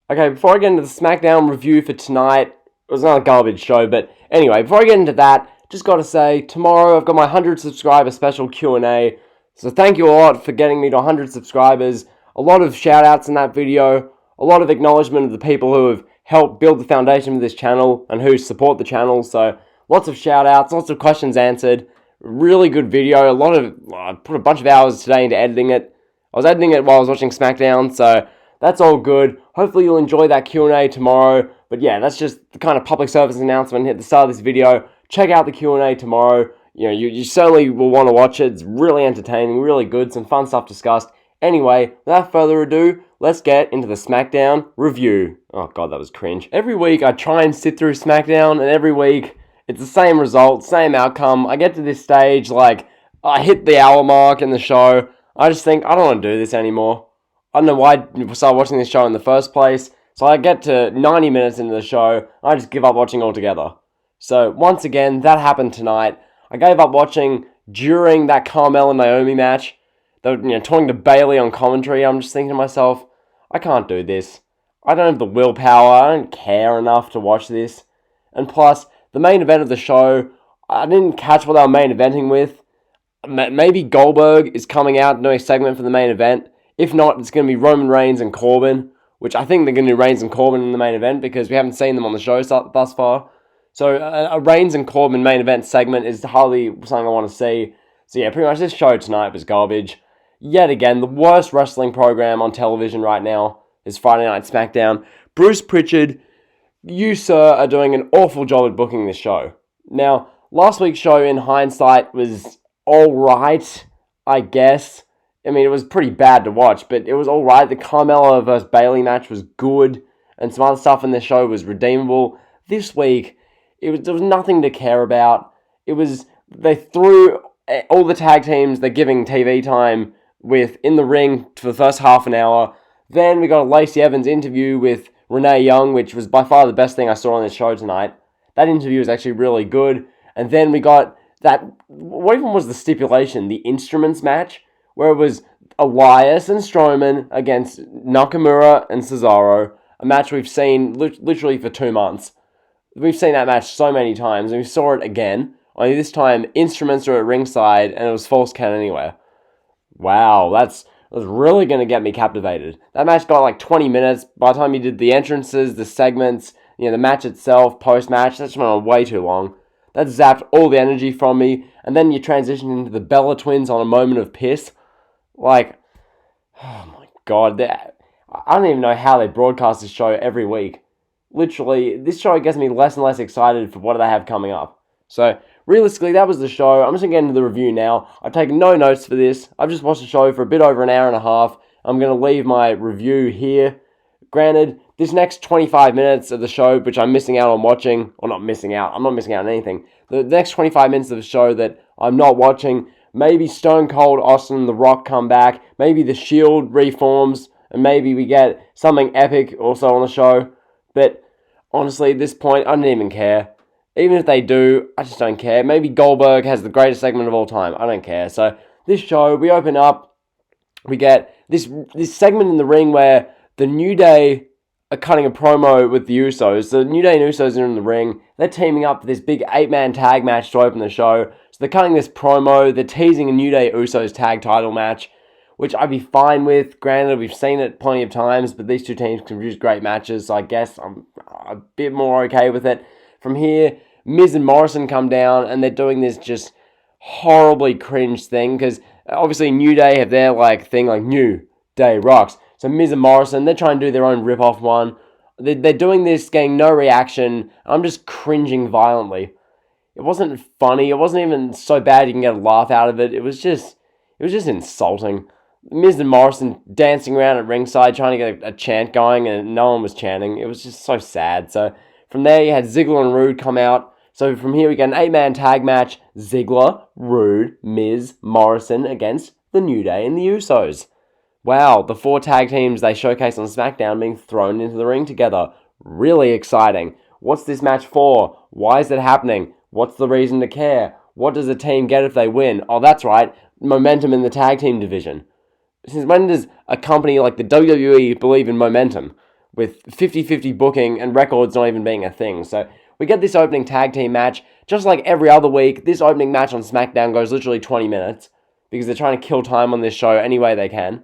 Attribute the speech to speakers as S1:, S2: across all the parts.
S1: Okay, before I get into the SmackDown review for tonight, it was not a garbage show, but anyway, before I get into that, just gotta say, tomorrow I've got my 100 subscriber special Q&A, so thank you a lot for getting me to 100 subscribers, a lot of shout-outs in that video, a lot of acknowledgement of the people who have helped build the foundation of this channel and who support the channel, so lots of shout-outs, lots of questions answered, really good video, I put a bunch of hours today into editing it. I was editing it while I was watching SmackDown, so that's all good. Hopefully you'll enjoy that Q&A tomorrow. But yeah, that's just the kind of public service announcement at the start of this video. Check out the Q&A tomorrow. You certainly will want to watch it. It's really entertaining, really good, some fun stuff discussed. Anyway, without further ado, let's get into the SmackDown review. Oh god, that was cringe. Every week I try and sit through SmackDown, and every week it's the same result, same outcome. I get to this stage, I hit the hour mark in the show. I just think, I don't want to do this anymore. I don't know why I started watching this show in the first place. So I get to 90 minutes into the show, I just give up watching altogether. So once again, that happened tonight. I gave up watching during that Carmella and Naomi match. They were talking to Bayley on commentary. I'm just thinking to myself, I can't do this. I don't have the willpower. I don't care enough to watch this. And plus, the main event of the show, I didn't catch what they were main eventing with. Maybe Goldberg is coming out and doing a segment for the main event. If not, it's going to be Roman Reigns and Corbin, which I think they're going to do Reigns and Corbin in the main event because we haven't seen them on the show thus far. So a Reigns and Corbin main event segment is hardly something I want to see. So yeah, pretty much this show tonight was garbage. Yet again, the worst wrestling program on television right now is Friday Night SmackDown. Bruce Pritchard, you sir are doing an awful job at booking this show. Now, last week's show in hindsight was alright, I guess. I mean, it was pretty bad to watch, but it was alright. The Carmella vs. Bayley match was good, and some other stuff in this show was redeemable. This week, there was nothing to care about. They threw all the tag teams they're giving TV time with in the ring for the first half an hour. Then we got a Lacey Evans interview with Renee Young, which was by far the best thing I saw on this show tonight. That interview was actually really good. And then we got what even was the stipulation? The Instruments match? Where it was Elias and Strowman against Nakamura and Cesaro, a match we've seen literally for 2 months. We've seen that match so many times, and we saw it again, only this time Instruments were at ringside, and it was false count anywhere. Wow, that was really going to get me captivated. That match got like 20 minutes. By the time you did the entrances, the segments, the match itself, post-match, that just went on way too long. That zapped all the energy from me, and then you transition into the Bella Twins on a moment of piss. Oh my god, I don't even know how they broadcast this show every week. Literally, this show gets me less and less excited for what they have coming up. So, realistically, that was the show. I'm just going to get into the review now. I've taken no notes for this. I've just watched the show for a bit over an hour and a half. I'm going to leave my review here. Granted, this next 25 minutes of the show, which I'm missing out on watching, or not missing out, I'm not missing out on anything. The next 25 minutes of the show that I'm not watching, maybe Stone Cold Austin and The Rock come back. Maybe The Shield reforms. And maybe we get something epic also on the show. But honestly, at this point, I don't even care. Even if they do, I just don't care. Maybe Goldberg has the greatest segment of all time. I don't care. So this show, we open up. We get this segment in the ring where the New Day are cutting a promo with the Usos. The New Day and Usos are in the ring. They're teaming up for this big 8-man tag match to open the show. So they're cutting this promo. They're teasing a New Day Usos tag title match, which I'd be fine with. Granted, we've seen it plenty of times, but these two teams can produce great matches, so I guess I'm a bit more okay with it. From here, Miz and Morrison come down, and they're doing this just horribly cringe thing, because obviously New Day have their thing like New Day Rocks. So Miz and Morrison, they're trying to do their own rip-off one. They're doing this, getting no reaction. I'm just cringing violently. It wasn't funny. It wasn't even so bad you can get a laugh out of it. It was just insulting. Miz and Morrison dancing around at ringside trying to get a chant going, and no one was chanting. It was just so sad. So from there, you had Ziggler and Rude come out. So from here, we get an 8-man tag match. Ziggler, Rude, Miz, Morrison against the New Day and the Usos. Wow, the 4 tag teams they showcased on SmackDown being thrown into the ring together. Really exciting. What's this match for? Why is it happening? What's the reason to care? What does a team get if they win? Oh, that's right, momentum in the tag team division. Since when does a company like the WWE believe in momentum? with 50-50 booking and records not even being a thing. So we get this opening tag team match. Just like every other week, this opening match on SmackDown goes literally 20 minutes because they're trying to kill time on this show any way they can.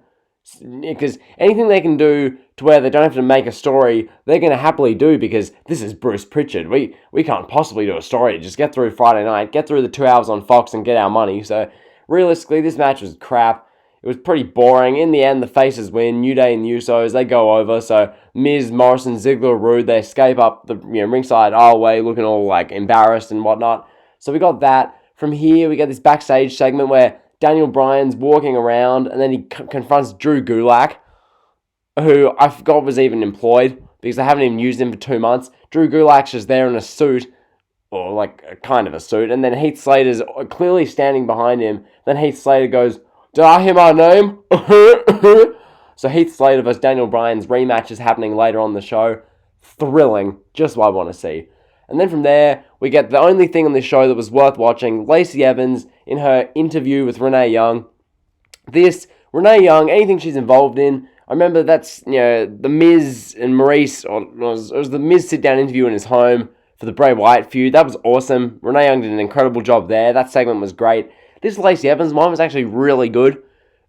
S1: Because anything they can do to where they don't have to make a story, they're going to happily do, because this is Bruce Pritchard. We can't possibly do a story. Just get through Friday night, get through the 2 hours on Fox and get our money. So realistically, this match was crap. It was pretty boring. In the end, the faces win. New Day and the Usos, they go over. So Miz, Morrison, Ziggler, Rude, they escape up the ringside aisleway looking all like embarrassed and whatnot. So we got that. From here, we get this backstage segment where Daniel Bryan's walking around and then he confronts Drew Gulak, who I forgot was even employed because they haven't even used him for 2 months. Drew Gulak's just there in a suit, or like a kind of a suit, and then Heath Slater's clearly standing behind him. Then Heath Slater goes, "Did I hear my name?" So Heath Slater vs Daniel Bryan's rematch is happening later on the show. Thrilling, just what I want to see. And then from there, we get the only thing on this show that was worth watching, Lacey Evans in her interview with Renee Young. Renee Young, anything she's involved in, I remember that's, the Miz and Maurice, or it was the Miz sit-down interview in his home for the Bray Wyatt feud. That was awesome. Renee Young did an incredible job there. That segment was great. This Lacey Evans one was actually really good.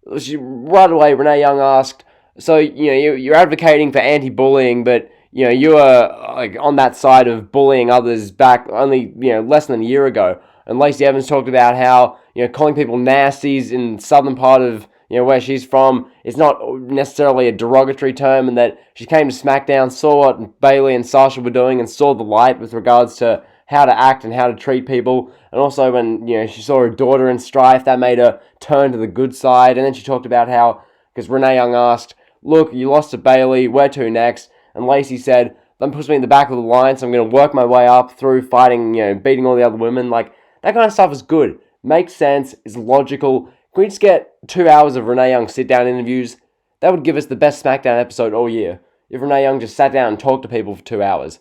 S1: Right away, Renee Young asked, so, you're advocating for anti-bullying, but, you are like on that side of bullying others back only, less than a year ago. And Lacey Evans talked about how, calling people nasties in the southern part of, where she's from is not necessarily a derogatory term, and that she came to SmackDown, saw what Bayley and Sasha were doing, and saw the light with regards to how to act and how to treat people. And also when, she saw her daughter in strife, that made her turn to the good side. And then she talked about how, because Renee Young asked, "Look, you lost to Bayley, where to next?" And Lacey said, "That puts me in the back of the line, so I'm going to work my way up through fighting, beating all the other women." Like, that kind of stuff is good. Makes sense, is logical. Can we just get 2 hours of Renee Young sit-down interviews? That would give us the best SmackDown episode all year, if Renee Young just sat down and talked to people for 2 hours.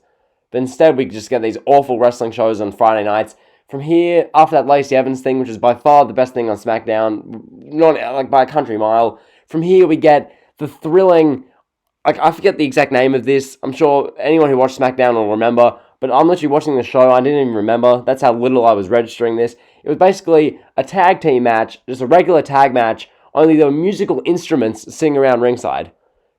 S1: But instead, we just get these awful wrestling shows on Friday nights. From here, after that Lacey Evans thing, which is by far the best thing on SmackDown, not like by a country mile, from here we get the thrilling, like, I forget the exact name of this. I'm sure anyone who watched SmackDown will remember, but I'm literally watching the show. I didn't even remember. That's how little I was registering this. It was basically a tag team match, just a regular tag match, only there were musical instruments sitting around ringside.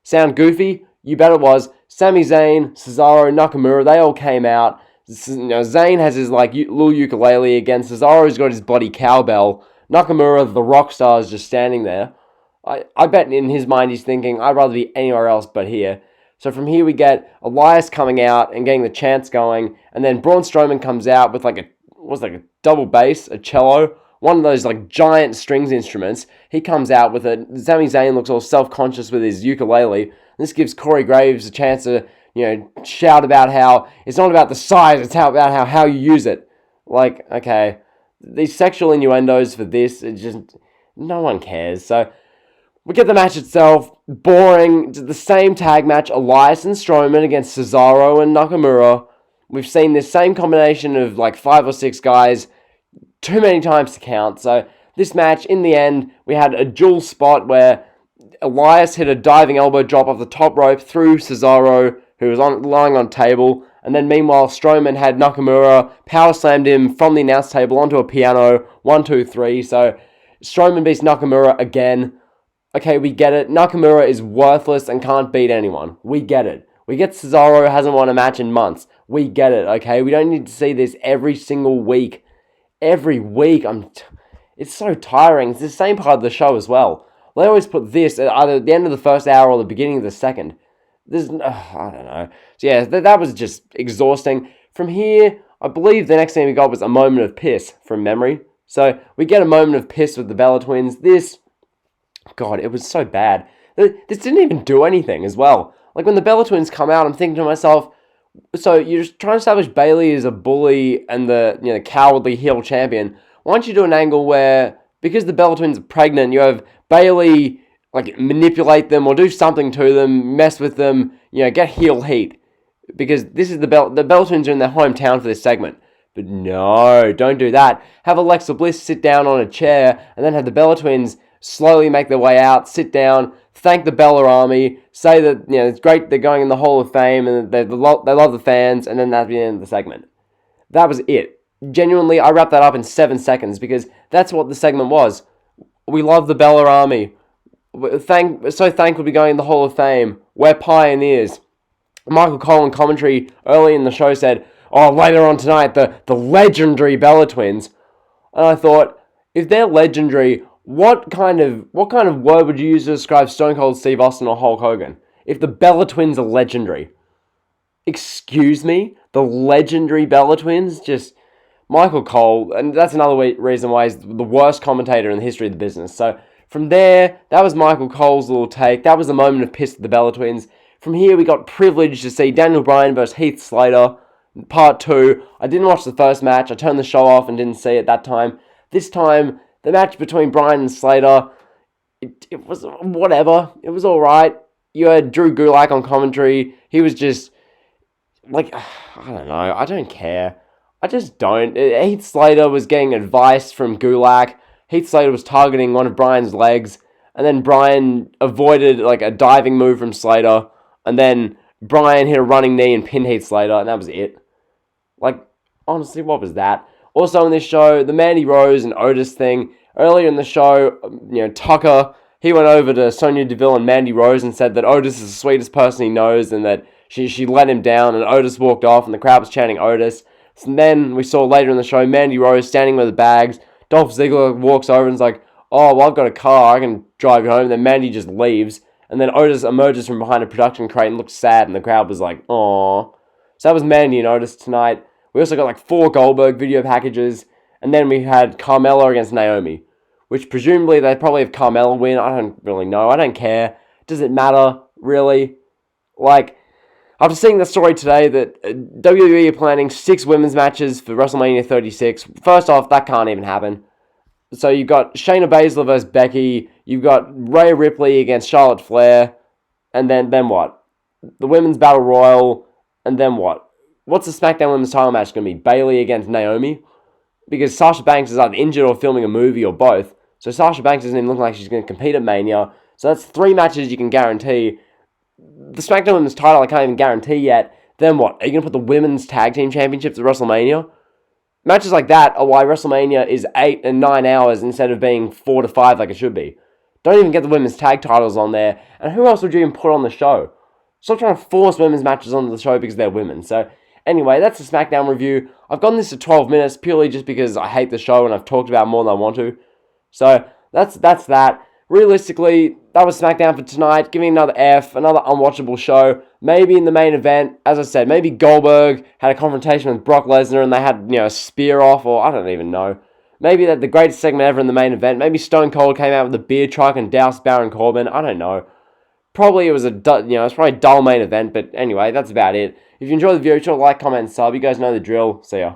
S1: Sound goofy? You bet it was. Sami Zayn, Cesaro, Nakamura, they all came out. Zayn has his little ukulele again. Cesaro's got his bloody cowbell. Nakamura, the rock star, is just standing there. I bet in his mind he's thinking, I'd rather be anywhere else but here. So from here we get Elias coming out and getting the chants going, and then Braun Strowman comes out with a double bass, a cello, one of those giant strings instruments. He comes out with it. Sami Zayn looks all self-conscious with his ukulele. This gives Corey Graves a chance to, shout about how it's not about the size, it's about how you use it. Okay, these sexual innuendos for this, it's just, no one cares. So we get the match itself, boring, the same tag match, Elias and Strowman against Cesaro and Nakamura. We've seen this same combination of 5 or 6 guys too many times to count. So this match, in the end, we had a dual spot where Elias hit a diving elbow drop off the top rope through Cesaro, who was lying on a table, and then meanwhile Strowman had Nakamura power slammed him from the announce table onto a piano, 1, 2, 3. So Strowman beats Nakamura again. Okay, we get it. Nakamura is worthless and can't beat anyone. We get it. We get Cesaro hasn't won a match in months. We get it, okay? We don't need to see this every single week. Every week, it's so tiring. It's the same part of the show as well. They always put this at either the end of the first hour or the beginning of the second. I don't know. So yeah, that was just exhausting. From here, I believe the next thing we got was a moment of piss from memory. So we get a moment of piss with the Bella Twins. God, it was so bad. This didn't even do anything as well. When the Bella Twins come out, I'm thinking to myself, so you're just trying to establish Bayley as a bully and the cowardly heel champion. Why don't you do an angle where, because the Bella Twins are pregnant, you have Bayley manipulate them or do something to them, mess with them, get heel heat. Because this is the Bella Twins are in their hometown for this segment. But no, don't do that. Have Alexa Bliss sit down on a chair and then have the Bella Twins slowly make their way out, sit down, thank the Bella Army, say that it's great they're going in the Hall of Fame and they love the fans, and then that's the end of the segment. That was it. Genuinely, I wrapped that up in 7 seconds because that's what the segment was. We love the Bella Army. So thankful to be going in the Hall of Fame. We're pioneers. Michael Cole in commentary early in the show said, "Oh, later on tonight, the legendary Bella Twins." And I thought, if they're legendary, what kind of word would you use to describe Stone Cold Steve Austin or Hulk Hogan? If the Bella Twins are legendary. Excuse me? The legendary Bella Twins? Just Michael Cole, and that's another reason why he's the worst commentator in the history of the business. So from there, that was Michael Cole's little take. That was the moment of piss at the Bella Twins. From here, we got privileged to see Daniel Bryan versus Heath Slater, part 2. I didn't watch the first match. I turned the show off and didn't see it that time. This time, the match between Bryan and Slater, it was whatever. It was alright. You had Drew Gulak on commentary. He was just, I don't know. I don't care. I just don't. Heath Slater was getting advice from Gulak. Heath Slater was targeting one of Bryan's legs. And then Bryan avoided a diving move from Slater. And then Bryan hit a running knee and pinned Heath Slater. And that was it. Honestly, what was that? Also in this show, the Mandy Rose and Otis thing. Earlier in the show, Tucker, he went over to Sonya Deville and Mandy Rose and said that Otis is the sweetest person he knows. And that she let him down. And Otis walked off and the crowd was chanting Otis. And then we saw later in the show Mandy Rose standing with the bags. Dolph Ziggler walks over and is like, "Oh, well, I've got a car. I can drive you home." And then Mandy just leaves. And then Otis emerges from behind a production crate and looks sad. And the crowd was like, "Aww." So that was Mandy and Otis tonight. We also got 4 Goldberg video packages. And then we had Carmella against Naomi. Which presumably they probably have Carmella win. I don't really know. I don't care. Does it matter, really? After seeing the story today that WWE are planning 6 women's matches for WrestleMania 36, first off, that can't even happen. So you've got Shayna Baszler versus Becky, you've got Rhea Ripley against Charlotte Flair, and then what? The Women's Battle Royal, and then what? What's the SmackDown Women's title match going to be? Bayley against Naomi? Because Sasha Banks is either injured or filming a movie or both. So Sasha Banks doesn't even look like she's going to compete at Mania. So that's 3 matches you can guarantee. The SmackDown Women's title I can't even guarantee yet. Then what? Are you going to put the Women's Tag Team Championships at WrestleMania? Matches like that are why WrestleMania is 8 and 9 hours instead of being 4 to 5 like it should be. Don't even get the women's tag titles on there. And who else would you even put on the show? Stop trying to force women's matches onto the show because they're women. So anyway, that's the SmackDown review. I've gotten this to 12 minutes purely just because I hate the show and I've talked about it more than I want to. So that's that. Realistically, that was SmackDown for tonight. Give me another F, another unwatchable show. Maybe in the main event, as I said, maybe Goldberg had a confrontation with Brock Lesnar and they had, a spear off, or I don't even know. Maybe that the greatest segment ever in the main event. Maybe Stone Cold came out with a beer truck and doused Baron Corbin. I don't know. Probably it was it's probably a dull main event, but anyway, that's about it. If you enjoyed the video, be sure to like, comment, and sub. You guys know the drill. See ya.